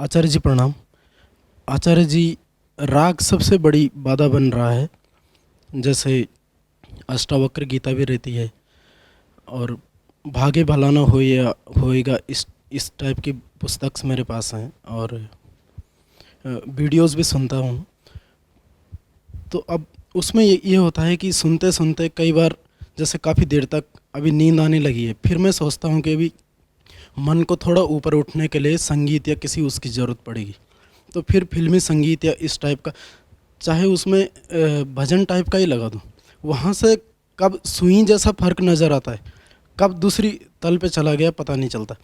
आचार्य जी प्रणाम। आचार्य जी, राग सबसे बड़ी बाधा बन रहा है। जैसे अष्टावक्र गीता भी रहती है, और भागे भला ना हो या होएगा, इस टाइप की पुस्तक्स मेरे पास हैं, और वीडियोस भी सुनता हूँ। तो अब उसमें ये होता है कि सुनते सुनते कई बार जैसे काफ़ी देर तक अभी नींद आने लगी है, फिर मैं सोचता हूँ कि अभी मन को थोड़ा ऊपर उठने के लिए संगीत या किसी उसकी ज़रूरत पड़ेगी। तो फिर फिल्मी संगीत या इस टाइप का, चाहे उसमें भजन टाइप का ही लगा दूँ, वहाँ से कब सुई जैसा फ़र्क नज़र आता है, कब दूसरी तल पे चला गया पता नहीं चलता।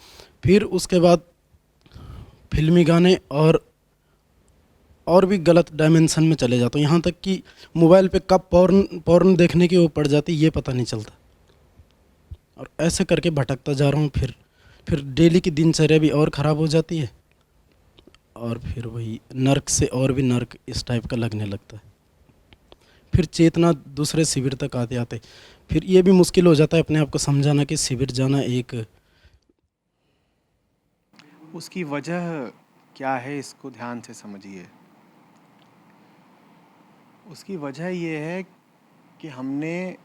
फिर उसके बाद फिल्मी गाने और भी गलत डायमेंशन में चले जाता हूँ, यहाँ तक कि मोबाइल पे कब पॉर्न पॉर्न देखने की वो पड़ जाती ये पता नहीं चलता। और ऐसे करके भटकता जा रहा हूँ। फिर डेली की दिनचर्या भी और ख़राब हो जाती है, और फिर वही नर्क से और भी नर्क इस टाइप का लगने लगता है। फिर चेतना दूसरे शिविर तक आते आते फिर ये भी मुश्किल हो जाता है अपने आप को समझाना कि शिविर जाना एक। उसकी वजह क्या है, इसको ध्यान से समझिए। उसकी वजह ये है कि हमने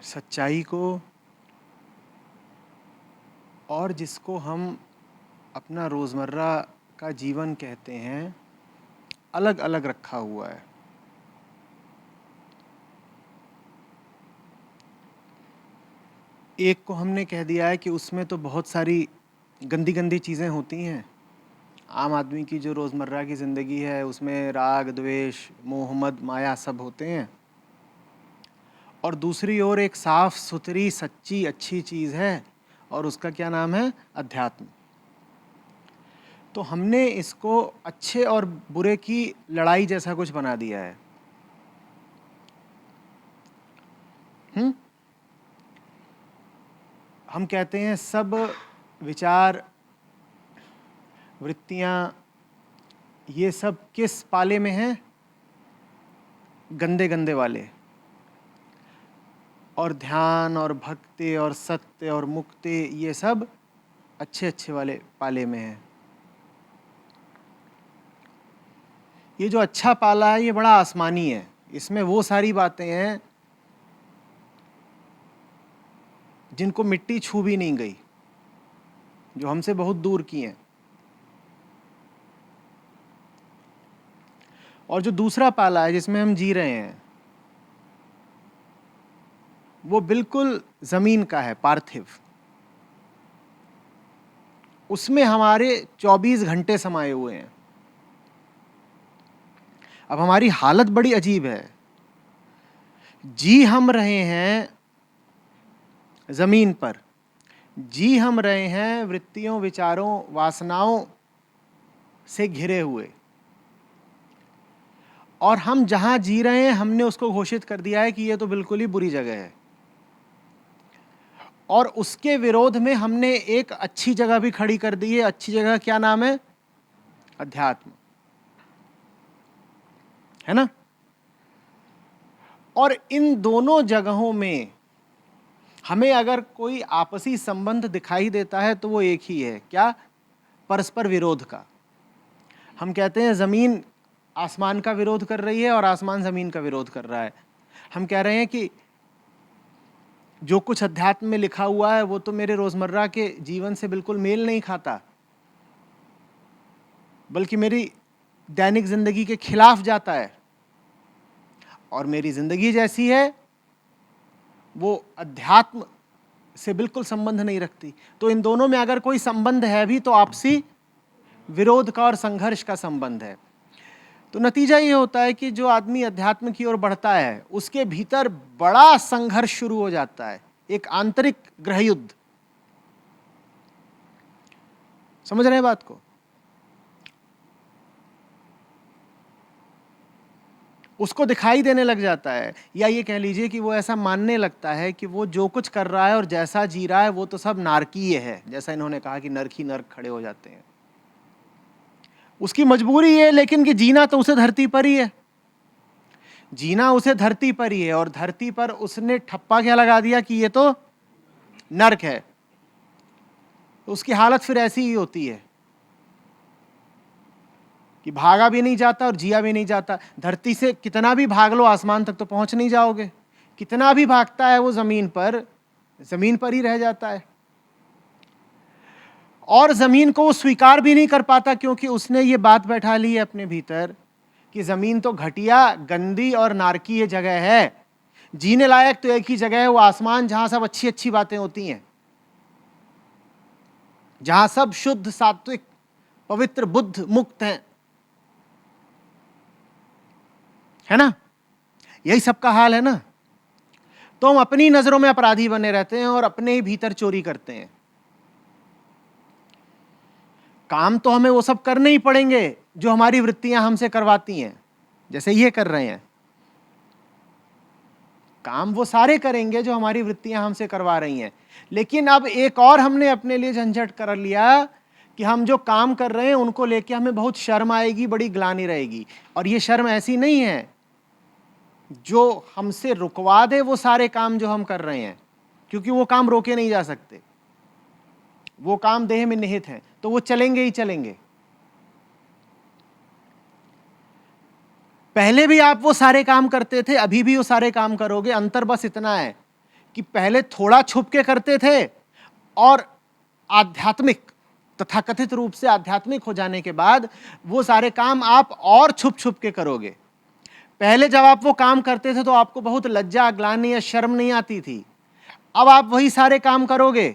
सच्चाई को और जिसको हम अपना रोज़मर्रा का जीवन कहते हैं, अलग अलग रखा हुआ है। एक को हमने कह दिया है कि उसमें तो बहुत सारी गंदी गंदी चीज़ें होती हैं। आम आदमी की जो रोज़मर्रा की ज़िंदगी है उसमें राग, द्वेष, मोह, मद, माया सब होते हैं। और दूसरी ओर एक साफ सुथरी सच्ची अच्छी चीज़ है, और उसका क्या नाम है? अध्यात्म। तो हमने इसको अच्छे और बुरे की लड़ाई जैसा कुछ बना दिया है। हम कहते हैं सब विचार, वृत्तियाँ, ये सब किस पाले में हैं? गंदे गंदे वाले। और ध्यान और भक्ति और सत्य और मुक्ति ये सब अच्छे अच्छे वाले पाले में हैं। ये जो अच्छा पाला है ये बड़ा आसमानी है। इसमें वो सारी बातें हैं जिनको मिट्टी छू भी नहीं गई, जो हमसे बहुत दूर की हैं। और जो दूसरा पाला है जिसमें हम जी रहे हैं, वो बिल्कुल ज़मीन का है, पार्थिव। उसमें हमारे 24 घंटे समाये हुए हैं। अब हमारी हालत बड़ी अजीब है। जी हम रहे हैं ज़मीन पर, जी हम रहे हैं वृत्तियों, विचारों, वासनाओं से घिरे हुए, और हम जहाँ जी रहे हैं हमने उसको घोषित कर दिया है कि ये तो बिल्कुल ही बुरी जगह है। और उसके विरोध में हमने एक अच्छी जगह भी खड़ी कर दी है। अच्छी जगह क्या नाम है? अध्यात्म, है ना? और इन दोनों जगहों में हमें अगर कोई आपसी संबंध दिखाई देता है तो वो एक ही है। क्या? परस्पर विरोध का। हम कहते हैं ज़मीन आसमान का विरोध कर रही है और आसमान ज़मीन का विरोध कर रहा है। हम कह रहे हैं कि जो कुछ अध्यात्म में लिखा हुआ है वो तो मेरे रोज़मर्रा के जीवन से बिल्कुल मेल नहीं खाता, बल्कि मेरी दैनिक ज़िंदगी के खिलाफ जाता है। और मेरी ज़िंदगी जैसी है वो अध्यात्म से बिल्कुल संबंध नहीं रखती। तो इन दोनों में अगर कोई संबंध है भी तो आपसी विरोध का और संघर्ष का संबंध है। तो नतीजा ये होता है कि जो आदमी अध्यात्म की ओर बढ़ता है उसके भीतर बड़ा संघर्ष शुरू हो जाता है, एक आंतरिक गृहयुद्ध। समझ रहे हैं बात को? उसको दिखाई देने लग जाता है, या ये कह लीजिए कि वो ऐसा मानने लगता है कि वो जो कुछ कर रहा है और जैसा जी रहा है वो तो सब नारकीय है। जैसा इन्होंने कहा कि नर्क ही नर्क खड़े हो जाते हैं। उसकी मजबूरी है लेकिन कि जीना तो उसे धरती पर ही है। जीना उसे धरती पर ही है, और धरती पर उसने ठप्पा क्या लगा दिया कि ये तो नर्क है। तो उसकी हालत फिर ऐसी ही होती है कि भागा भी नहीं जाता और जिया भी नहीं जाता। धरती से कितना भी भाग लो आसमान तक तो पहुंच नहीं जाओगे, कितना भी भागता है वो जमीन पर ही रह जाता है। और जमीन को वो स्वीकार भी नहीं कर पाता, क्योंकि उसने ये बात बैठा ली है अपने भीतर कि जमीन तो घटिया, गंदी और नारकीय जगह है। जीने लायक तो एक ही जगह है, वो आसमान, जहां सब अच्छी अच्छी बातें होती हैं, जहां सब शुद्ध, सात्विक, पवित्र, बुद्ध, मुक्त हैं, है ना? यही सबका हाल है ना। तो हम अपनी नजरों में अपराधी बने रहते हैं और अपने ही भीतर चोरी करते हैं। काम तो हमें वो सब करने ही पड़ेंगे जो हमारी वृत्तियां हमसे करवाती हैं, जैसे ये कर रहे हैं। काम वो सारे करेंगे जो हमारी वृत्तियां हमसे करवा रही हैं। लेकिन अब एक और हमने अपने लिए झंझट कर लिया कि हम जो काम कर रहे हैं उनको लेके हमें बहुत शर्म आएगी, बड़ी ग्लानि रहेगी। और ये शर्म ऐसी नहीं है जो हमसे रुकवा दे वो सारे काम जो हम कर रहे हैं, क्योंकि वो काम रोके नहीं जा सकते, वो काम देह में निहित हैं, तो वो चलेंगे ही चलेंगे। पहले भी आप वो सारे काम करते थे, अभी भी वो सारे काम करोगे। अंतर बस इतना है कि पहले थोड़ा छुप के करते थे, और आध्यात्मिक, तथाकथित रूप से आध्यात्मिक हो जाने के बाद वो सारे काम आप और छुप छुप के करोगे। पहले जब आप वो काम करते थे तो आपको बहुत लज्जा, ग्लानि या शर्म नहीं आती थी। अब आप वही सारे काम करोगे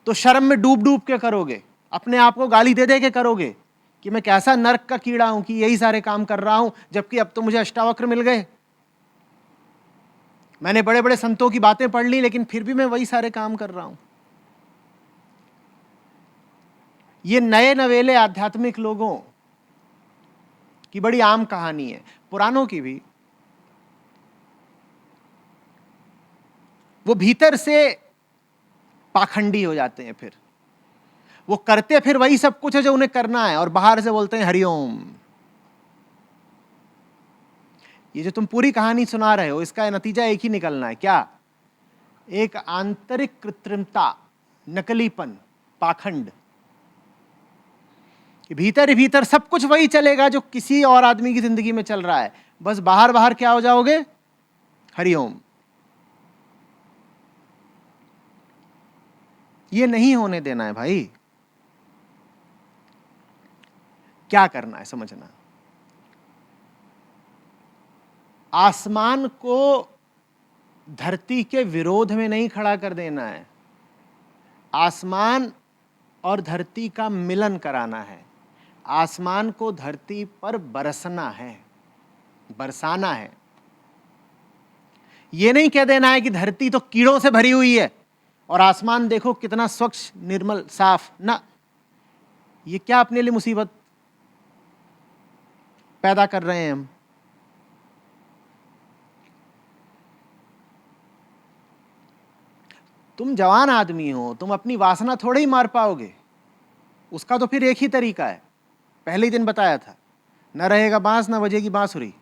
तो शर्म में डूब डूब के करोगे, अपने आप को गाली दे दे के करोगे कि मैं कैसा नर्क का कीड़ा हूं कि यही सारे काम कर रहा हूं, जबकि अब तो मुझे अष्टावक्र मिल गए, मैंने बड़े बड़े संतों की बातें पढ़ ली, लेकिन फिर भी मैं वही सारे काम कर रहा हूं। ये नए नवेले आध्यात्मिक लोगों की बड़ी आम कहानी है, पुरानों की भी। वो भीतर से पाखंडी हो जाते हैं, फिर वो करते फिर वही सब कुछ है जो उन्हें करना है, और बाहर से बोलते हैं हरिओम। ये जो तुम पूरी कहानी सुना रहे हो, इसका नतीजा एक ही निकलना है, क्या? एक आंतरिक कृत्रिमता, नकलीपन, पाखंड। कि भीतर ही भीतर सब कुछ वही चलेगा जो किसी और आदमी की जिंदगी में चल रहा है, बस बाहर बाहर क्या हो जाओगे? हरिओम। ये नहीं होने देना है भाई। क्या करना है समझना। आसमान को धरती के विरोध में नहीं खड़ा कर देना है, आसमान और धरती का मिलन कराना है। आसमान को धरती पर बरसना है, बरसाना है। यह नहीं कह देना है कि धरती तो कीड़ों से भरी हुई है और आसमान देखो कितना स्वच्छ, निर्मल, साफ। ना, ये क्या अपने लिए मुसीबत पैदा कर रहे हैं हम। तुम जवान आदमी हो, तुम अपनी वासना थोड़े ही मार पाओगे। उसका तो फिर एक ही तरीका है, पहले ही दिन बताया था, न रहेगा बांस न बजेगी बांसुरी।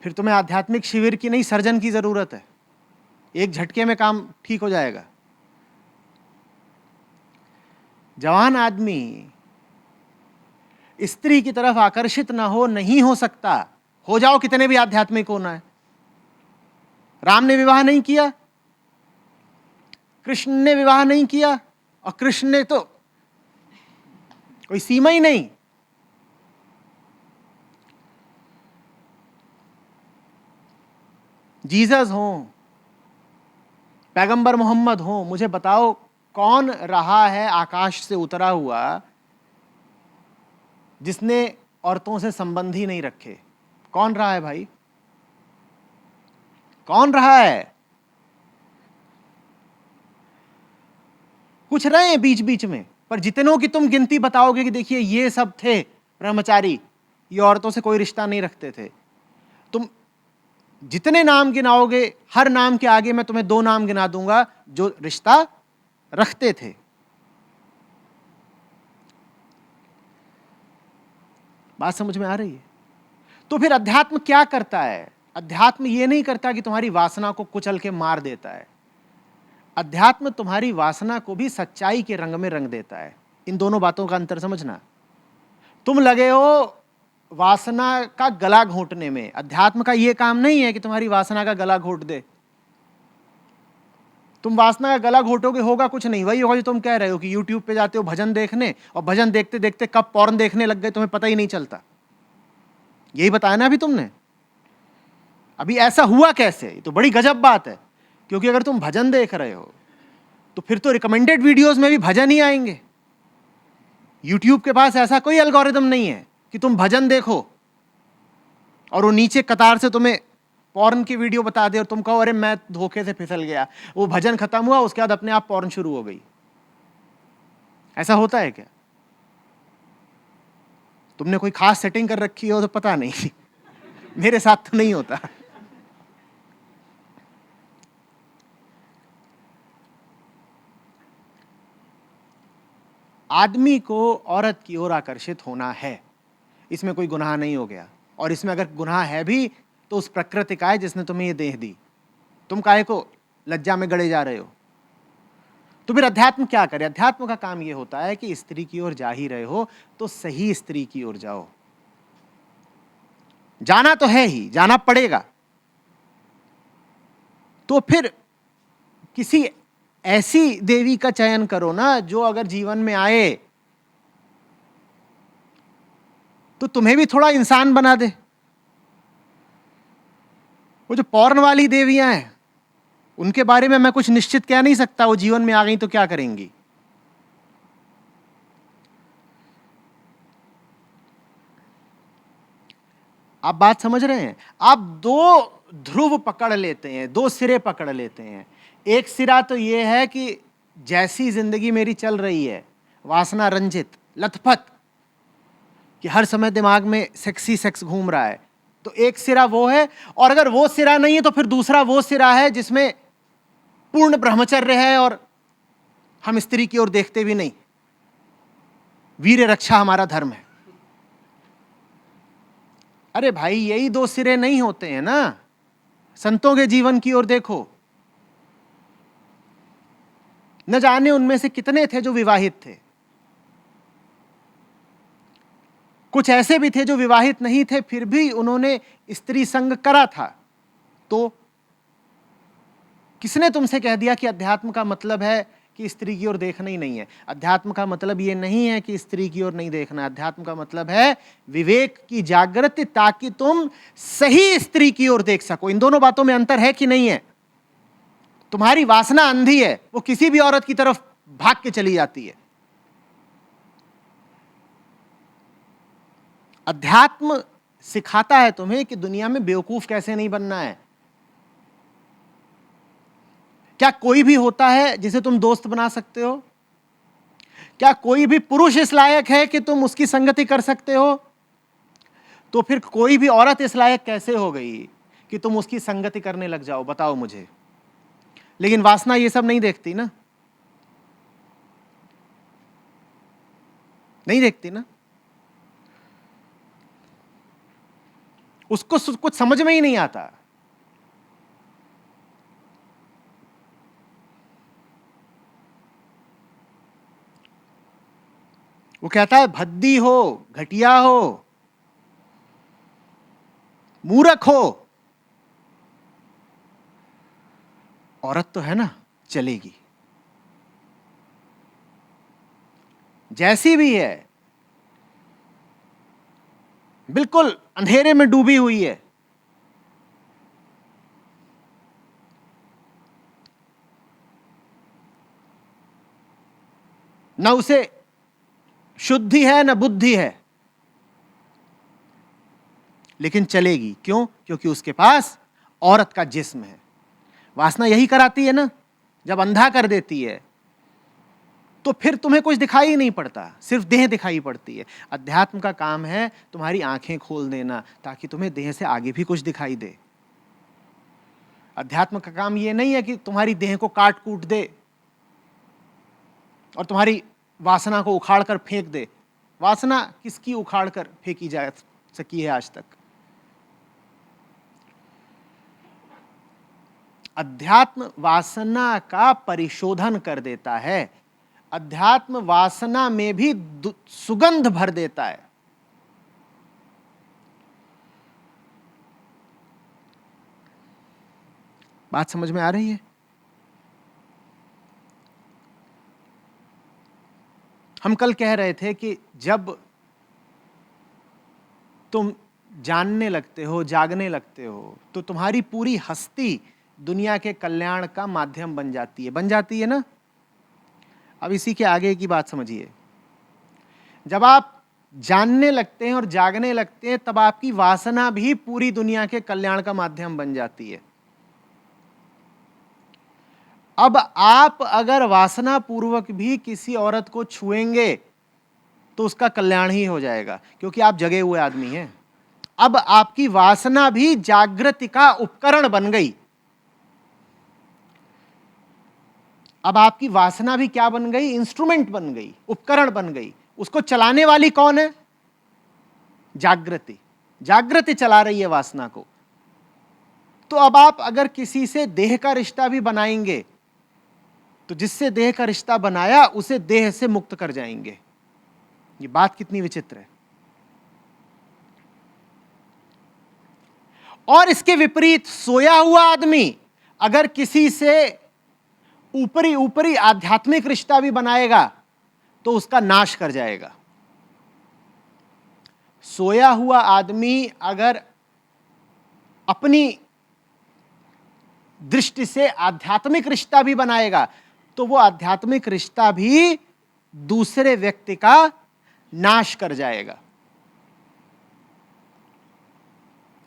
फिर तुम्हें आध्यात्मिक शिविर की नहीं, सर्जन की जरूरत है। एक झटके में काम ठीक हो जाएगा। जवान आदमी स्त्री की तरफ आकर्षित ना हो, नहीं हो सकता। हो जाओ कितने भी आध्यात्मिक होना है। राम ने विवाह नहीं किया, कृष्ण ने विवाह नहीं किया, और कृष्ण ने तो कोई सीमा ही नहीं। जीसस हो, पैगंबर मोहम्मद हो, मुझे बताओ कौन रहा है आकाश से उतरा हुआ जिसने औरतों से संबंध ही नहीं रखे? कौन रहा है भाई? कौन रहा है? कुछ रहे हैं बीच बीच में, पर जितनों की तुम गिनती बताओगे कि देखिए ये सब थे ब्रह्मचारी, ये औरतों से कोई रिश्ता नहीं रखते थे, तुम जितने नाम गिनाओगे, हर नाम के आगे मैं तुम्हें 2 नाम गिना दूंगा जो रिश्ता रखते थे। बात समझ में आ रही है? तो फिर अध्यात्म क्या करता है? अध्यात्म ये नहीं करता कि तुम्हारी वासना को कुचल के मार देता है। अध्यात्म तुम्हारी वासना को भी सच्चाई के रंग में रंग देता है। इन दोनों बातों का अंतर समझना। तुम लगे हो वासना का गला घोंटने में, अध्यात्म का यह काम नहीं है कि तुम्हारी वासना का गला घोंट दे। तुम वासना का गला घोटोगे, होगा कुछ नहीं, वही होगा जो तुम कह रहे हो कि YouTube पे जाते हो भजन देखने और भजन देखते देखते कब पॉर्न देखने लग गए तुम्हें पता ही नहीं चलता। यही बताया ना अभी तुमने। अभी ऐसा हुआ कैसे? ये तो बड़ी गजब बात है, क्योंकि अगर तुम भजन देख रहे हो तो फिर तो रिकमेंडेड वीडियोस में भी भजन ही आएंगे। YouTube के पास ऐसा कोई एल्गोरिदम नहीं है कि तुम भजन देखो और वो नीचे कतार से तुम्हें पॉर्न की वीडियो बता दे और तुम कहो अरे मैं धोखे से फिसल गया। वो भजन खत्म हुआ, उसके बाद अपने आप पॉर्न शुरू हो गई। ऐसा होता है क्या? तुमने कोई खास सेटिंग कर रखी हो तो पता नहीं मेरे साथ तो नहीं होता। आदमी को औरत की ओर आकर्षित होना है, इसमें कोई गुनाह नहीं हो गया। और इसमें अगर गुनाह है भी तो उस प्रकृति का है जिसने तुम्हें ये देह दी। तुम काहे को लज्जा में गड़े जा रहे हो? तो फिर अध्यात्म क्या करे? अध्यात्म का काम ये होता है कि स्त्री की ओर जा ही रहे हो तो सही स्त्री की ओर जाओ। जाना तो है ही, जाना पड़ेगा। तो फिर किसी ऐसी देवी का चयन करो ना जो अगर जीवन में आए तो तुम्हें भी थोड़ा इंसान बना दे। वो जो पॉर्न वाली देवियां हैं उनके बारे में मैं कुछ निश्चित कह नहीं सकता, वो जीवन में आ गई तो क्या करेंगी। आप बात समझ रहे हैं? आप दो ध्रुव पकड़ लेते हैं, दो सिरे पकड़ लेते हैं। एक सिरा तो यह है कि जैसी जिंदगी मेरी चल रही है, वासना रंजित, लथपथ, कि हर समय दिमाग में सेक्सी सेक्स घूम रहा है, तो एक सिरा वो है। और अगर वो सिरा नहीं है तो फिर दूसरा वो सिरा है जिसमें पूर्ण ब्रह्मचर्य है और हम स्त्री की ओर देखते भी नहीं। वीर रक्षा हमारा धर्म है। अरे भाई, यही दो सिरे नहीं होते हैं ना। संतों के जीवन की ओर देखो, न जाने उनमें से कितने थे जो विवाहित थे। कुछ ऐसे भी थे जो विवाहित नहीं थे, फिर भी उन्होंने स्त्री संग करा था। तो किसने तुमसे कह दिया कि अध्यात्म का मतलब है कि स्त्री की ओर देखना ही नहीं है? अध्यात्म का मतलब यह नहीं है कि स्त्री की ओर नहीं देखना। अध्यात्म का मतलब है विवेक की जागृति, ताकि तुम सही स्त्री की ओर देख सको। इन दोनों बातों में अंतर है कि नहीं है? तुम्हारी वासना अंधी है, वो किसी भी औरत की तरफ भाग के चली जाती है। अध्यात्म सिखाता है तुम्हें कि दुनिया में बेवकूफ कैसे नहीं बनना है। क्या कोई भी होता है जिसे तुम दोस्त बना सकते हो? क्या कोई भी पुरुष इस लायक है कि तुम उसकी संगति कर सकते हो? तो फिर कोई भी औरत इस लायक कैसे हो गई कि तुम उसकी संगति करने लग जाओ? बताओ मुझे। लेकिन वासना ये सब नहीं देखती ना, नहीं देखती ना। उसको कुछ समझ में ही नहीं आता। वो कहता है भद्दी हो, घटिया हो, मूर्ख हो, औरत तो है ना, चलेगी। जैसी भी है, बिल्कुल अंधेरे में डूबी हुई है, न उसे शुद्धि है न बुद्धि है, लेकिन चलेगी। क्यों? क्योंकि उसके पास औरत का जिस्म है। वासना यही कराती है ना, जब अंधा कर देती है तो फिर तुम्हें कुछ दिखाई ही नहीं पड़ता, सिर्फ देह दिखाई पड़ती है। अध्यात्म का काम है तुम्हारी आंखें खोल देना, ताकि तुम्हें देह से आगे भी कुछ दिखाई दे। अध्यात्म का काम यह नहीं है कि तुम्हारी देह को काट कूट दे और तुम्हारी वासना को उखाड़ कर फेंक दे। वासना किसकी उखाड़ कर फेंकी जा सकी है आज तक? अध्यात्म वासना का परिशोधन कर देता है, अध्यात्म वासना में भी सुगंध भर देता है। बात समझ में आ रही है? हम कल कह रहे थे कि जब तुम जानने लगते हो, जागने लगते हो, तो तुम्हारी पूरी हस्ती दुनिया के कल्याण का माध्यम बन जाती है ना। अब इसी के आगे की बात समझिए। जब आप जानने लगते हैं और जागने लगते हैं, तब आपकी वासना भी पूरी दुनिया के कल्याण का माध्यम बन जाती है। अब आप अगर वासना पूर्वक भी किसी औरत को छुएंगे तो उसका कल्याण ही हो जाएगा, क्योंकि आप जगे हुए आदमी हैं। अब आपकी वासना भी जागृति का उपकरण बन गई। अब आपकी वासना भी क्या बन गई? इंस्ट्रूमेंट बन गई, उपकरण बन गई। उसको चलाने वाली कौन है? जागृति। जागृति चला रही है वासना को। तो अब आप अगर किसी से देह का रिश्ता भी बनाएंगे, तो जिससे देह का रिश्ता बनाया उसे देह से मुक्त कर जाएंगे। ये बात कितनी विचित्र है। और इसके विपरीत सोया हुआ आदमी अगर किसी से ऊपरी ऊपरी आध्यात्मिक रिश्ता भी बनाएगा तो उसका नाश कर जाएगा। सोया हुआ आदमी अगर अपनी दृष्टि से आध्यात्मिक रिश्ता भी बनाएगा तो वो आध्यात्मिक रिश्ता भी दूसरे व्यक्ति का नाश कर जाएगा।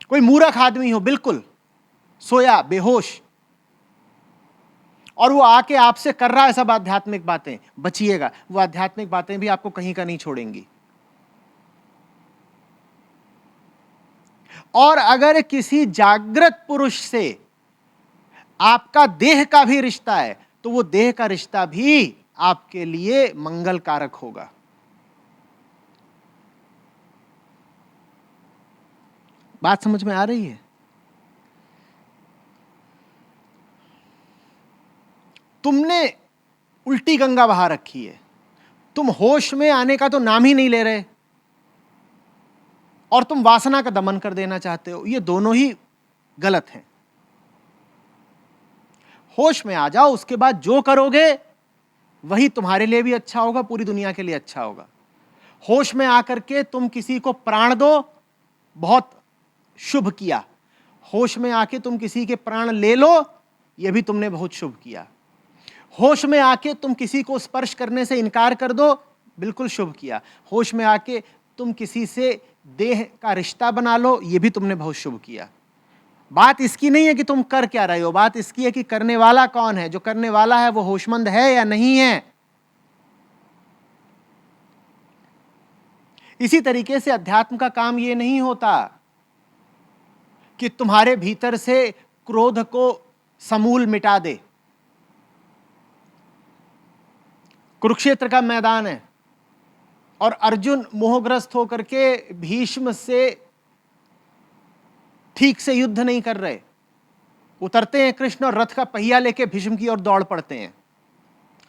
कोई मूर्ख आदमी हो, बिल्कुल सोया, बेहोश, और वो आके आपसे कर रहा है सब आध्यात्मिक बातें, बचिएगा, वो आध्यात्मिक बातें भी आपको कहीं का नहीं छोड़ेंगी। और अगर किसी जागृत पुरुष से आपका देह का भी रिश्ता है तो वो देह का रिश्ता भी आपके लिए मंगल कारक होगा। बात समझ में आ रही है? तुमने उल्टी गंगा बहा रखी है, तुम होश में आने का तो नाम ही नहीं ले रहे, और तुम वासना का दमन कर देना चाहते हो। ये दोनों ही गलत हैं। होश में आ जाओ, उसके बाद जो करोगे वही तुम्हारे लिए भी अच्छा होगा, पूरी दुनिया के लिए अच्छा होगा। होश में आकर के तुम किसी को प्राण दो, बहुत शुभ किया। होश में आके तुम किसी के प्राण ले लो, यह भी तुमने बहुत शुभ किया। होश में आके तुम किसी को स्पर्श करने से इनकार कर दो, बिल्कुल शुभ किया। होश में आके तुम किसी से देह का रिश्ता बना लो, यह भी तुमने बहुत शुभ किया। बात इसकी नहीं है कि तुम कर क्या रहे हो, बात इसकी है कि करने वाला कौन है। जो करने वाला है वो होशमंद है या नहीं है। इसी तरीके से अध्यात्म का काम यह नहीं होता कि तुम्हारे भीतर से क्रोध को समूल मिटा दे। कुरुक्षेत्र का मैदान है और अर्जुन मोहग्रस्त होकर के भीष्म से ठीक से युद्ध नहीं कर रहे। उतरते हैं कृष्ण और रथ का पहिया लेके भीष्म की ओर दौड़ पड़ते हैं।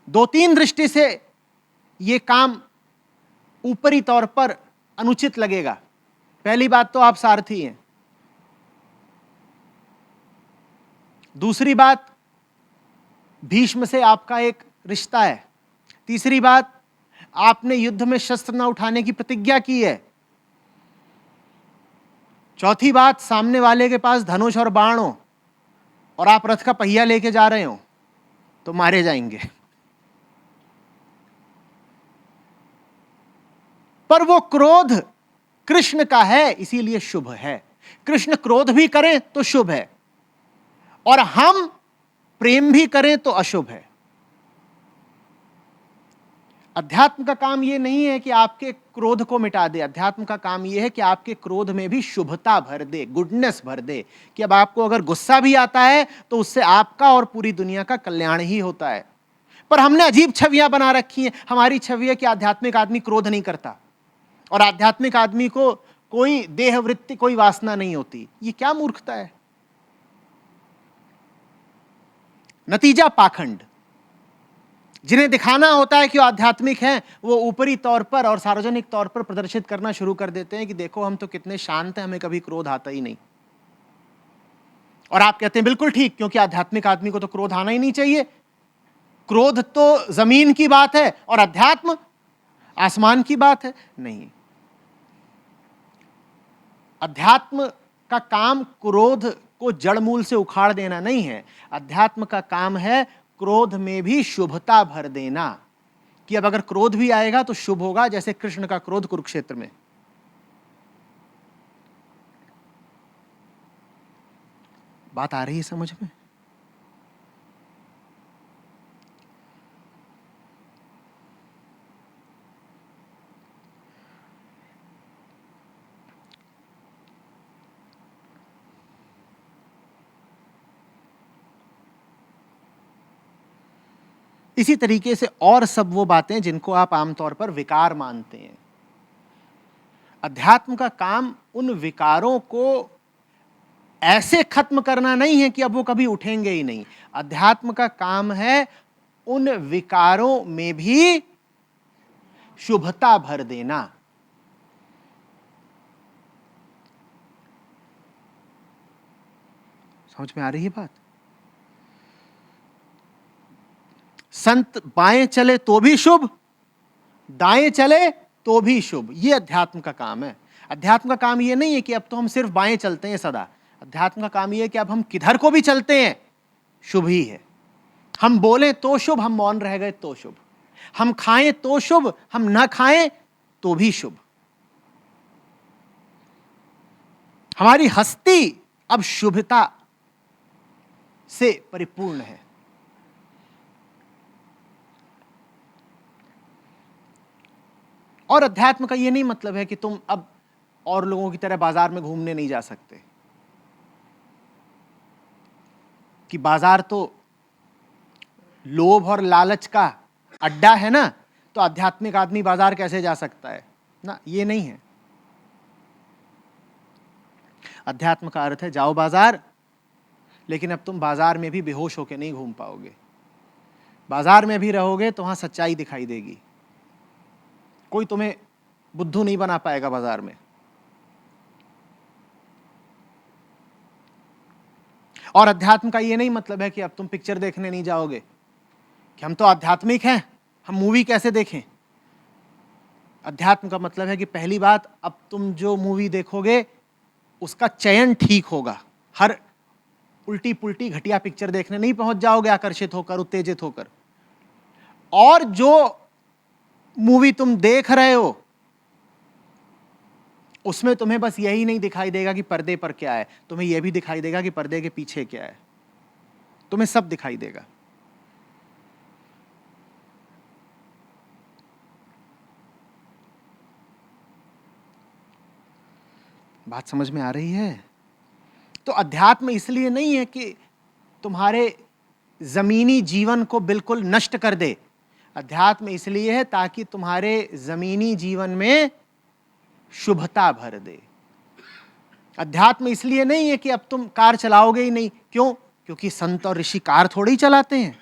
दो तीन दृष्टि से यह काम ऊपरी तौर पर अनुचित लगेगा। पहली बात तो आप सारथी हैं, दूसरी बात भीष्म से आपका एक रिश्ता है, तीसरी बात आपने युद्ध में शस्त्र न उठाने की प्रतिज्ञा की है, चौथी बात सामने वाले के पास धनुष और बाण हो और आप रथ का पहिया लेके जा रहे हो तो मारे जाएंगे। पर वो क्रोध कृष्ण का है, इसीलिए शुभ है। कृष्ण क्रोध भी करें तो शुभ है, और हम प्रेम भी करें तो अशुभ है। अध्यात्म का काम यह नहीं है कि आपके क्रोध को मिटा दे। अध्यात्म का काम यह है कि आपके क्रोध में भी शुभता भर दे, गुडनेस भर दे, कि अब आपको अगर गुस्सा भी आता है तो उससे आपका और पूरी दुनिया का कल्याण ही होता है। पर हमने अजीब छवियां बना रखी हैं। हमारी छवि है कि आध्यात्मिक आदमी क्रोध नहीं करता और आध्यात्मिक आदमी को कोई देहवृत्ति, कोई वासना नहीं होती। ये क्या मूर्खता है। नतीजा पाखंड। जिन्हें दिखाना होता है कि वो आध्यात्मिक हैं, वो ऊपरी तौर पर और सार्वजनिक तौर पर प्रदर्शित करना शुरू कर देते हैं कि देखो हम तो कितने शांत हैं, हमें कभी क्रोध आता ही नहीं। और आप कहते हैं बिल्कुल ठीक, क्योंकि आध्यात्मिक आदमी को तो क्रोध आना ही नहीं चाहिए। क्रोध तो जमीन की बात है और अध्यात्म आसमान की बात है। नहीं, अध्यात्म का काम क्रोध को जड़ मूल से उखाड़ देना नहीं है। अध्यात्म का काम है क्रोध में भी शुभता भर देना, कि अब अगर क्रोध भी आएगा तो शुभ होगा, जैसे कृष्ण का क्रोध कुरुक्षेत्र में। बात आ रही है समझ में? इसी तरीके से और सब वो बातें जिनको आप आमतौर पर विकार मानते हैं। अध्यात्म का काम उन विकारों को ऐसे खत्म करना नहीं है कि अब वो कभी उठेंगे ही नहीं। अध्यात्म का काम है उन विकारों में भी शुभता भर देना। समझ में आ रही है बात? संत बाएं चले तो भी शुभ, दाएं चले तो भी शुभ। ये अध्यात्म का काम है। अध्यात्म का काम ये नहीं है कि अब तो हम सिर्फ बाएं चलते हैं सदा। अध्यात्म का काम ये है कि अब हम किधर को भी चलते हैं शुभ ही है। हम बोलें तो शुभ, हम मौन रह गए तो शुभ, हम खाएं तो शुभ, हम न खाएं तो भी शुभ। हमारी हस्ती अब शुभता से परिपूर्ण है। और अध्यात्म का यह नहीं मतलब है कि तुम अब और लोगों की तरह बाजार में घूमने नहीं जा सकते, कि बाजार तो लोभ और लालच का अड्डा है ना, तो आध्यात्मिक आदमी बाजार कैसे जा सकता है ना, ये नहीं है। अध्यात्म का अर्थ है जाओ बाजार, लेकिन अब तुम बाजार में भी बेहोश होकर नहीं घूम पाओगे। बाजार में भी रहोगे तो वहां सच्चाई दिखाई देगी। कोई तुम्हें बुद्धू नहीं बना पाएगा बाजार में। और अध्यात्म का ये नहीं मतलब है कि अब तुम पिक्चर देखने नहीं जाओगे, कि हम तो आध्यात्मिक हैं, हम मूवी कैसे देखें। अध्यात्म का मतलब है कि पहली बात, अब तुम जो मूवी देखोगे उसका चयन ठीक होगा। हर उल्टी पुल्टी घटिया पिक्चर देखने नहीं पहुंच जाओगे आकर्षित होकर, उत्तेजित होकर। और जो मूवी तुम देख रहे हो उसमें तुम्हें बस यही नहीं दिखाई देगा कि पर्दे पर क्या है, तुम्हें यह भी दिखाई देगा कि पर्दे के पीछे क्या है। तुम्हें सब दिखाई देगा। बात समझ में आ रही है? तो अध्यात्म इसलिए नहीं है कि तुम्हारे जमीनी जीवन को बिल्कुल नष्ट कर दे। अध्यात्म इसलिए है ताकि तुम्हारे जमीनी जीवन में शुभता भर दे। अध्यात्म इसलिए नहीं है कि अब तुम कार चलाओगे ही नहीं। क्यों? क्योंकि संत और ऋषि कार थोड़ी ही चलाते हैं।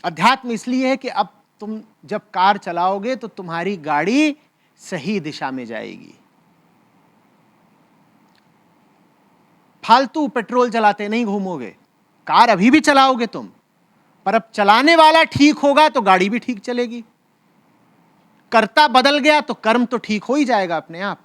अध्यात्म इसलिए है कि अब तुम जब कार चलाओगे तो तुम्हारी गाड़ी सही दिशा में जाएगी। फालतू पेट्रोल चलाते नहीं घूमोगे। कार अभी भी चलाओगे तुम, पर अब चलाने वाला ठीक होगा तो गाड़ी भी ठीक चलेगी। कर्ता बदल गया तो कर्म तो ठीक हो ही जाएगा अपने आप।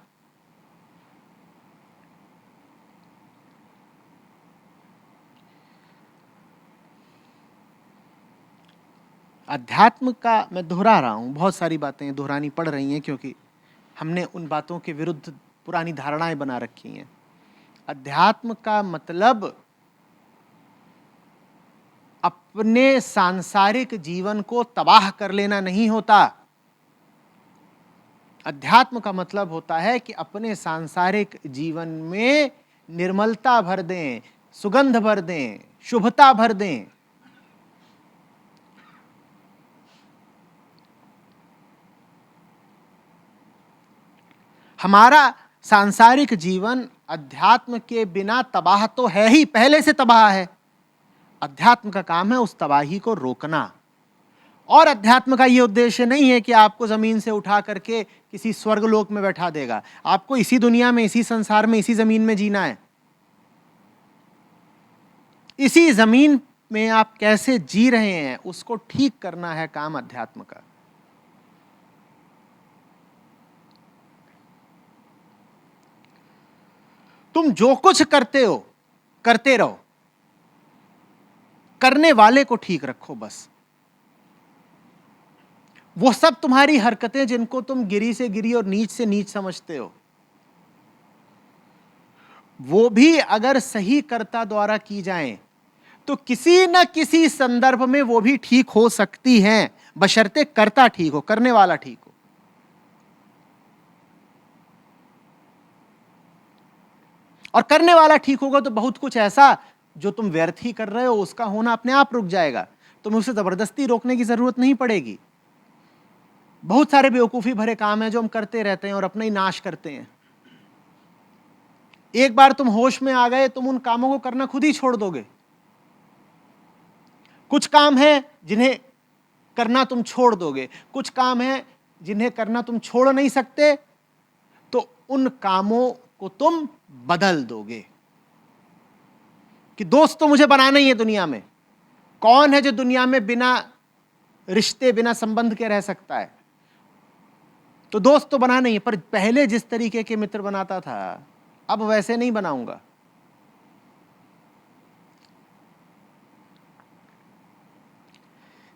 अध्यात्म का मैं दोहरा रहा हूं, बहुत सारी बातें दोहरानी पड़ रही हैं क्योंकि हमने उन बातों के विरुद्ध पुरानी धारणाएं बना रखी हैं। अध्यात्म का मतलब अपने सांसारिक जीवन को तबाह कर लेना नहीं होता। अध्यात्म का मतलब होता है कि अपने सांसारिक जीवन में निर्मलता भर दें, सुगंध भर दें, शुभता भर दें। हमारा सांसारिक जीवन अध्यात्म के बिना तबाह तो है ही, पहले से तबाह है। अध्यात्म का काम है उस तबाही को रोकना। और अध्यात्म का यह उद्देश्य नहीं है कि आपको जमीन से उठा करके किसी स्वर्गलोक में बैठा देगा। आपको इसी दुनिया में, इसी संसार में, इसी जमीन में जीना है। इसी जमीन में आप कैसे जी रहे हैं उसको ठीक करना है काम अध्यात्म का। तुम जो कुछ करते हो करते रहो, करने वाले को ठीक रखो बस। वो सब तुम्हारी हरकतें जिनको तुम गिरी से गिरी और नीच से नीच समझते हो, वो भी अगर सही कर्ता द्वारा की जाएं तो किसी न किसी संदर्भ में वो भी ठीक हो सकती हैं, बशर्ते कर्ता ठीक हो, करने वाला ठीक हो। और करने वाला ठीक होगा तो बहुत कुछ ऐसा जो तुम व्यर्थ ही कर रहे हो उसका होना अपने आप रुक जाएगा। तुम्हें उसे जबरदस्ती रोकने की जरूरत नहीं पड़ेगी। बहुत सारे बेवकूफी भरे काम हैं जो हम करते रहते हैं और अपना ही नाश करते हैं। एक बार तुम होश में आ गए, तुम उन कामों को करना खुद ही छोड़ दोगे। कुछ काम है जिन्हें करना तुम छोड़ दोगे, कुछ काम है जिन्हें करना तुम छोड़ नहीं सकते, तो उन कामों को तुम बदल दोगे कि दोस्त तो मुझे बनाना ही है दुनिया में। कौन है जो दुनिया में बिना रिश्ते, बिना संबंध के रह सकता है? तो दोस्त तो बनाना ही है, पर पहले जिस तरीके के मित्र बनाता था अब वैसे नहीं बनाऊंगा।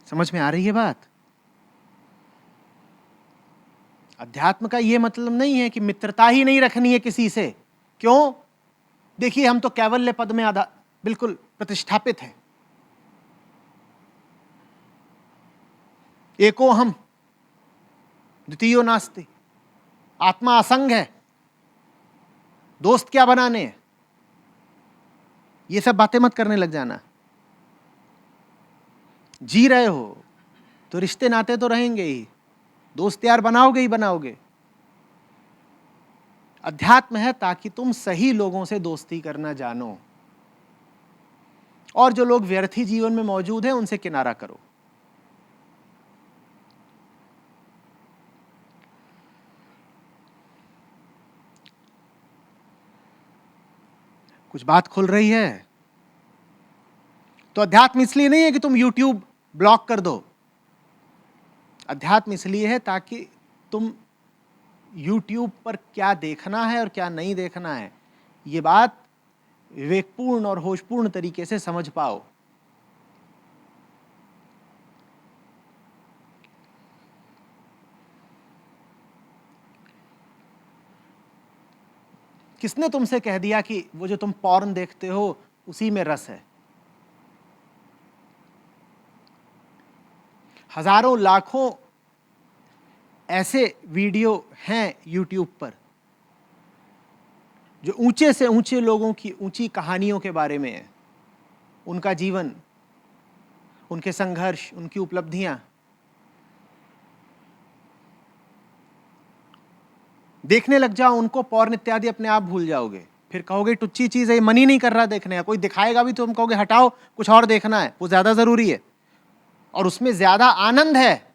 समझ में आ रही है बात? अध्यात्म का यह मतलब नहीं है कि मित्रता ही नहीं रखनी है किसी से। क्यों? देखिए, हम तो कैवल्य पद में बिल्कुल प्रतिष्ठापित हैं। एको हम द्वितीयो नास्ति, आत्मा असंग है। दोस्त क्या बनाने हैं? ये सब बातें मत करने लग जाना। जी रहे हो तो रिश्ते नाते तो रहेंगे ही, दोस्त यार बनाओगे ही बनाओगे। अध्यात्म है ताकि तुम सही लोगों से दोस्ती करना जानो, और जो लोग व्यर्थी जीवन में मौजूद हैं उनसे किनारा करो। कुछ बात खुल रही है? तो अध्यात्म इसलिए नहीं है कि तुम YouTube ब्लॉक कर दो। अध्यात्म इसलिए है ताकि तुम YouTube पर क्या देखना है और क्या नहीं देखना है, ये बात विवेकपूर्ण और होशपूर्ण तरीके से समझ पाओ। किसने तुमसे कह दिया कि वो जो तुम पॉर्न देखते हो उसी में रस है? हजारों लाखों ऐसे वीडियो हैं YouTube पर जो ऊंचे से ऊंचे लोगों की ऊंची कहानियों के बारे में है, उनका जीवन, उनके संघर्ष, उनकी उपलब्धियां। देखने लग जाओ उनको, पॉर्न इत्यादि अपने आप भूल जाओगे। फिर कहोगे टुच्ची चीज है, ये मन ही नहीं कर रहा देखने का। कोई दिखाएगा भी तो तुम कहोगे हटाओ, कुछ और देखना है, वो ज्यादा जरूरी है और उसमें ज्यादा आनंद है।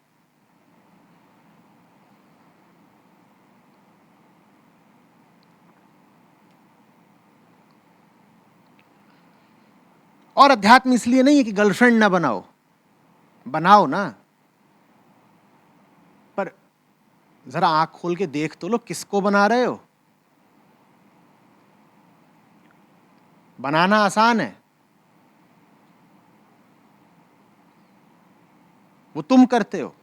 और अध्यात्म इसलिए नहीं है कि गर्लफ्रेंड ना बनाओ, बनाओ ना, पर जरा आंख खोल के देख तो लो किसको बना रहे हो। बनाना आसान है, वो तुम करते हो,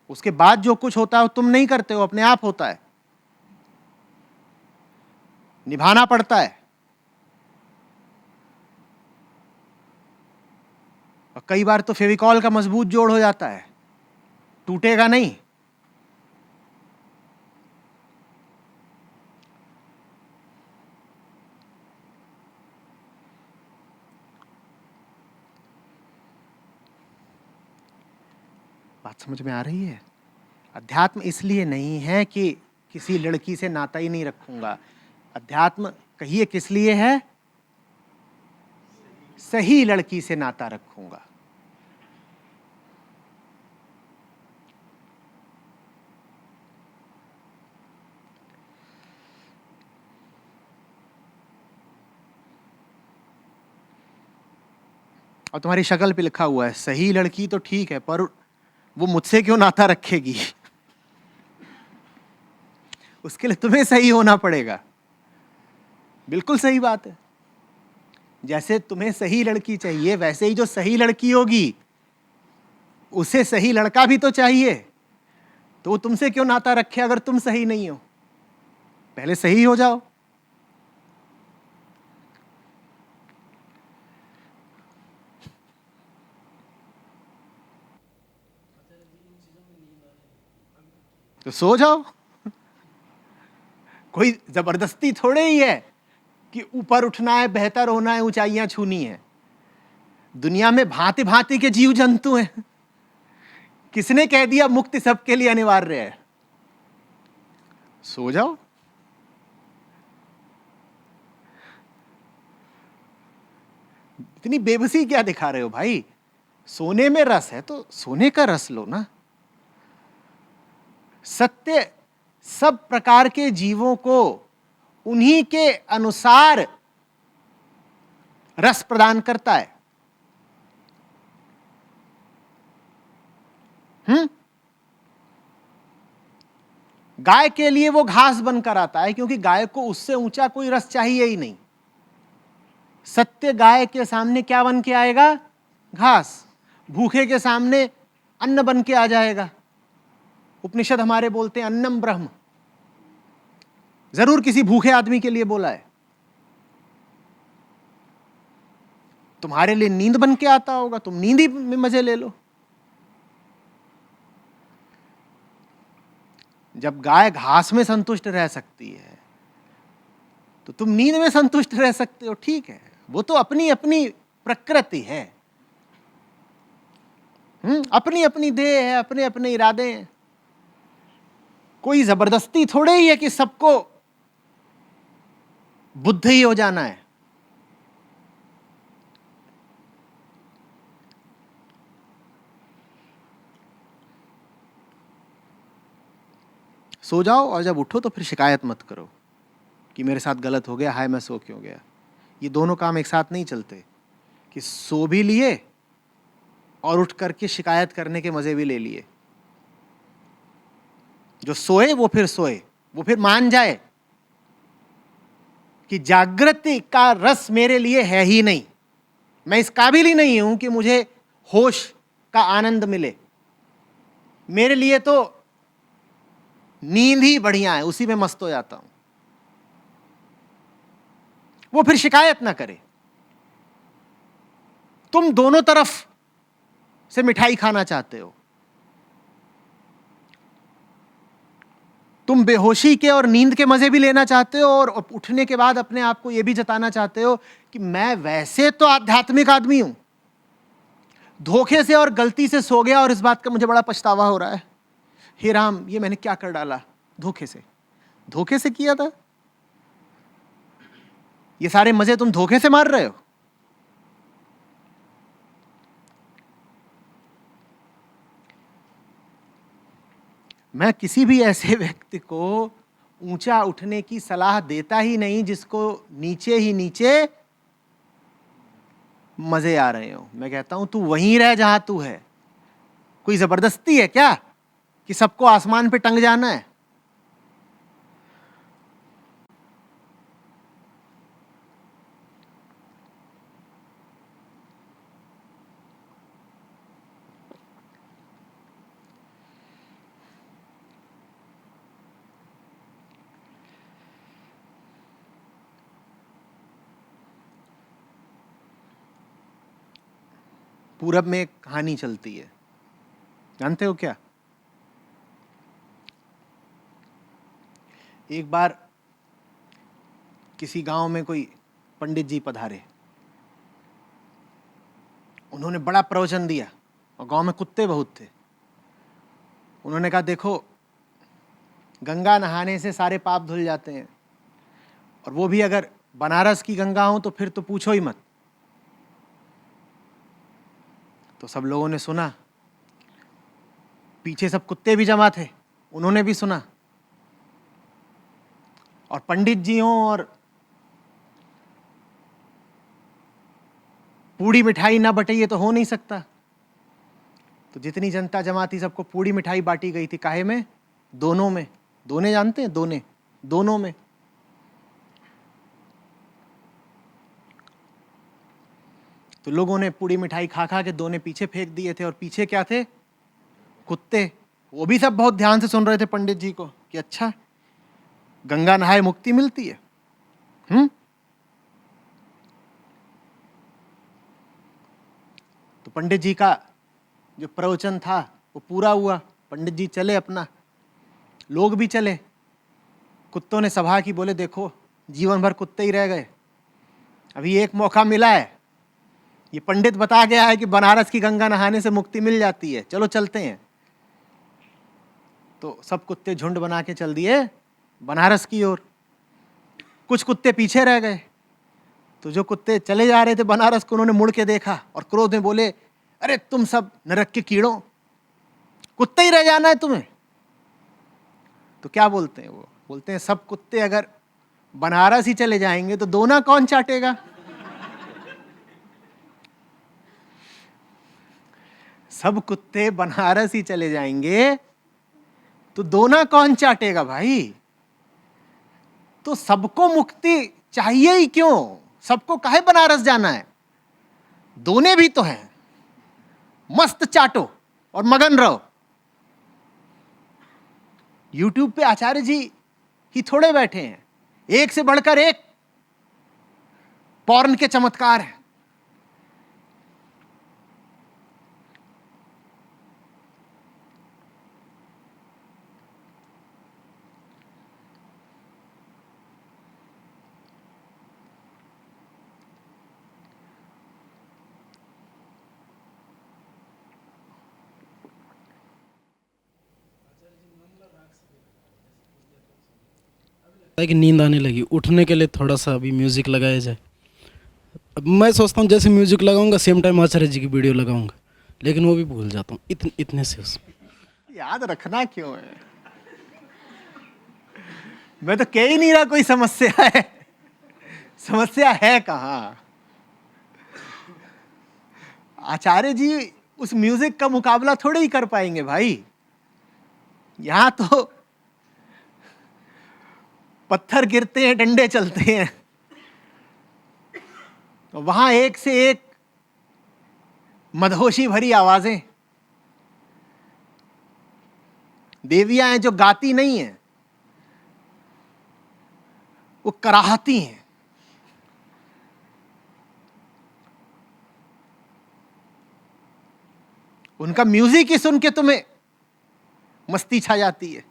उसके बाद जो कुछ होता है वो तुम नहीं करते हो, अपने आप होता है। निभाना पड़ता है, और कई बार तो फेविकॉल का मजबूत जोड़ हो जाता है, टूटेगा नहीं। बात समझ में आ रही है? अध्यात्म इसलिए नहीं है कि किसी लड़की से नाता ही नहीं रखूंगा। अध्यात्म कहिए किस लिए है? सही लड़की से नाता रखूंगा। और तुम्हारी शक्ल पे लिखा हुआ है सही लड़की, तो ठीक है, पर वो मुझसे क्यों नाता रखेगी? उसके लिए तुम्हें सही होना पड़ेगा। बिल्कुल सही बात है। जैसे तुम्हें सही लड़की चाहिए, वैसे ही जो सही लड़की होगी उसे सही लड़का भी तो चाहिए। तो वो तुमसे क्यों नाता रखे अगर तुम सही नहीं हो? पहले सही हो जाओ। तो सो जाओ। कोई जबरदस्ती थोड़े ही है कि ऊपर उठना है, बेहतर होना है, ऊंचाइयां छूनी है। दुनिया में भांति भांति के जीव जंतु हैं। किसने कह दिया मुक्ति सबके लिए अनिवार्य है? सो जाओ। इतनी बेबसी क्या दिखा रहे हो भाई? सोने में रस है तो सोने का रस लो ना। सत्य सब प्रकार के जीवों को उन्हीं के अनुसार रस प्रदान करता है। गाय के लिए वो घास बनकर आता है, क्योंकि गाय को उससे ऊंचा कोई रस चाहिए ही नहीं। सत्य गाय के सामने क्या बन के आएगा? घास। भूखे के सामने अन्न बन के आ जाएगा। उपनिषद हमारे बोलते हैं अन्नम ब्रह्म। जरूर किसी भूखे आदमी के लिए बोला है। तुम्हारे लिए नींद बन के आता होगा, तुम नींद ही में मजे ले लो। जब गाय घास में संतुष्ट रह सकती है तो तुम नींद में संतुष्ट रह सकते हो। ठीक है, वो तो अपनी अपनी प्रकृति है, अपनी अपनी देह है, अपने अपने इरादे हैं। कोई जबरदस्ती थोड़े ही है कि सबको बुद्ध ही हो जाना है। सो जाओ और जब उठो तो फिर शिकायत मत करो कि मेरे साथ गलत हो गया, हाय मैं सो क्यों गया। ये दोनों काम एक साथ नहीं चलते कि सो भी लिए और उठ करके शिकायत करने के मजे भी ले लिए। जो सोए वो फिर मान जाए कि जागृति का रस मेरे लिए है ही नहीं, मैं इस काबिल ही नहीं हूं कि मुझे होश का आनंद मिले। मेरे लिए तो नींद ही बढ़िया है, उसी में मस्त हो जाता हूं। वो फिर शिकायत ना करे। तुम दोनों तरफ से मिठाई खाना चाहते हो। तुम बेहोशी के और नींद के मजे भी लेना चाहते हो और उठने के बाद अपने आप को यह भी जताना चाहते हो कि मैं वैसे तो आध्यात्मिक आदमी हूं, धोखे से और गलती से सो गया और इस बात का मुझे बड़ा पछतावा हो रहा है। हे राम, ये मैंने क्या कर डाला? धोखे से किया था। ये सारे मजे तुम धोखे से मार रहे हो। मैं किसी भी ऐसे व्यक्ति को ऊंचा उठने की सलाह देता ही नहीं जिसको नीचे ही नीचे मजे आ रहे हो। मैं कहता हूं तू वहीं रह जहां तू है। कोई जबरदस्ती है क्या कि सबको आसमान पे टंग जाना है? पूरब में एक कहानी चलती है, जानते हो क्या? एक बार किसी गांव में कोई पंडित जी पधारे। उन्होंने बड़ा प्रवचन दिया और गांव में कुत्ते बहुत थे। उन्होंने कहा देखो, गंगा नहाने से सारे पाप धुल जाते हैं, और वो भी अगर बनारस की गंगा हो तो फिर तो पूछो ही मत। तो सब लोगों ने सुना, पीछे सब कुत्ते भी जमा थे, उन्होंने भी सुना। और पंडित जी हों और पूड़ी मिठाई ना बटे, ये तो हो नहीं सकता। तो जितनी जनता जमा थी सबको पूड़ी मिठाई बांटी गई थी। काहे में? दोनों में। दोने जानते हैं? दोने, दोनों में। तो लोगों ने पूड़ी मिठाई खा खा के दोने पीछे फेंक दिए थे। और पीछे क्या थे? कुत्ते। वो भी सब बहुत ध्यान से सुन रहे थे पंडित जी को कि अच्छा, गंगा नहाए मुक्ति मिलती है। तो पंडित जी का जो प्रवचन था वो पूरा हुआ। पंडित जी चले अपना, लोग भी चले। कुत्तों ने सभा की, बोले देखो जीवन भर कुत्ते ही रह गए, अभी एक मौका मिला है। ये पंडित बता गया है कि बनारस की गंगा नहाने से मुक्ति मिल जाती है, चलो चलते हैं। तो सब कुत्ते झुंड बना के चल दिए बनारस की ओर। कुछ कुत्ते पीछे रह गए। तो जो कुत्ते चले जा रहे थे बनारस को, उन्होंने मुड़ के देखा और क्रोध में बोले, अरे तुम सब नरक के कीड़ों, कुत्ते ही रह जाना है तुम्हें। तो क्या बोलते हैं वो? बोलते हैं सब कुत्ते अगर बनारस ही चले जाएंगे तो दोना कौन चाटेगा? सब कुत्ते बनारस ही चले जाएंगे तो दोना कौन चाटेगा भाई? तो सबको मुक्ति चाहिए ही क्यों? सबको काहे बनारस जाना है? दोने भी तो हैं, मस्त चाटो और मगन रहो। यूट्यूब पे आचार्य जी ही थोड़े बैठे हैं, एक से बढ़कर एक पॉर्न के चमत्कार हैं। है कि नींद आने लगी, उठने के लिए थोड़ा सा अभी म्यूज़िक लगाया जाए। अब मैं सोचता हूँ जैसे म्यूज़िक लगाऊंगा सेम टाइम आचार्य जी की वीडियो लगाऊंगा, लेकिन वो भी भूल जाता हूँ इतने से उसमें। याद रखना क्यों है? मैं तो कह ही नहीं रहा कोई समस्या है। समस्या है कहाँ? आचार्य जी उस म्यूजिक का मुकाबला थोड़े ही कर पाएंगे भाई। यहां तो पत्थर गिरते हैं, डंडे चलते हैं। तो वहां एक से एक मदहोशी भरी आवाजें। देवियां हैं जो गाती नहीं हैं, वो कराहती हैं। उनका म्यूजिक ही सुन के तुम्हें मस्ती छा जाती है।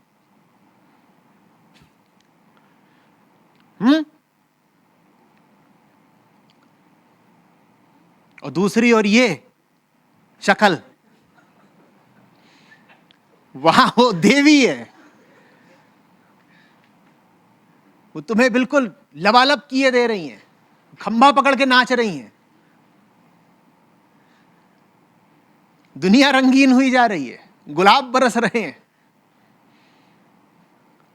और दूसरी ओर ये शक्ल, वहां वो देवी है, वो तुम्हें बिल्कुल लबालब किए दे रही हैं, खंभा पकड़ के नाच रही हैं। दुनिया रंगीन हुई जा रही है, गुलाब बरस रहे हैं।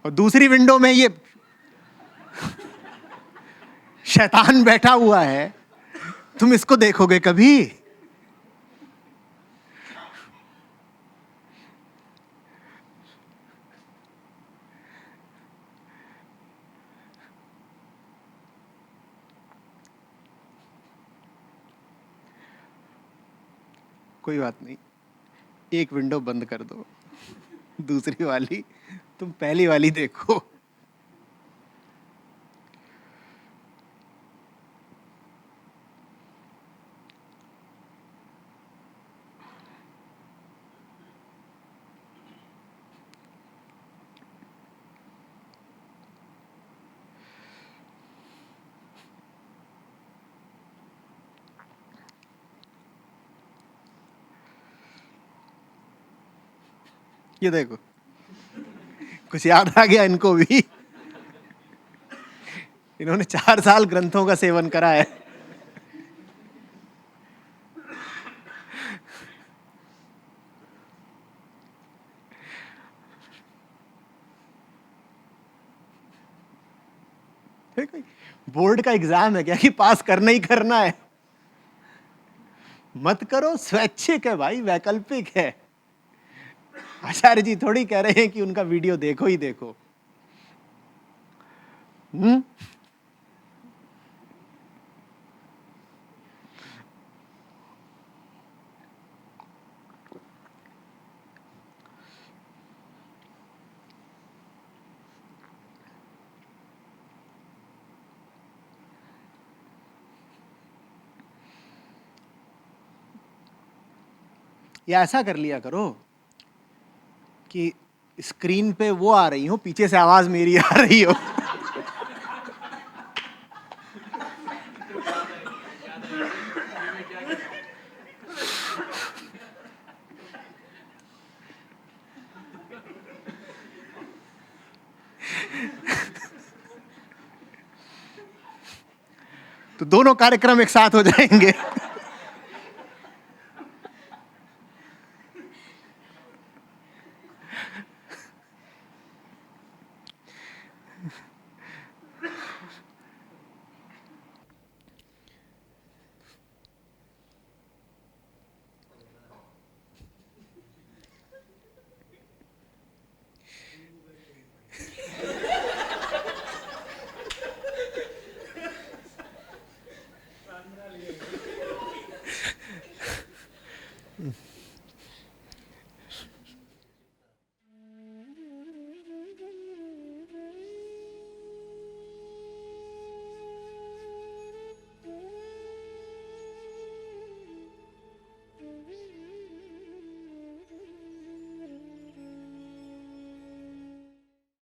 और दूसरी विंडो में ये शैतान बैठा हुआ है, तुम इसको देखोगे कभी? कोई बात नहीं, एक विंडो बंद कर दो, दूसरी वाली तुम पहली वाली देखो। ये देखो, कुछ याद आ गया इनको भी। इन्होंने 4 साल ग्रंथों का सेवन करा है। बोर्ड का एग्जाम है क्या कि पास करना ही करना है? मत करो, स्वैच्छिक है भाई, वैकल्पिक है। आचार्य जी थोड़ी कह रहे हैं कि उनका वीडियो देखो ही देखो। या ऐसा कर लिया करो कि स्क्रीन पे वो आ रही हो, पीछे से आवाज मेरी आ रही हो। तो दोनों कार्यक्रम एक साथ हो जाएंगे।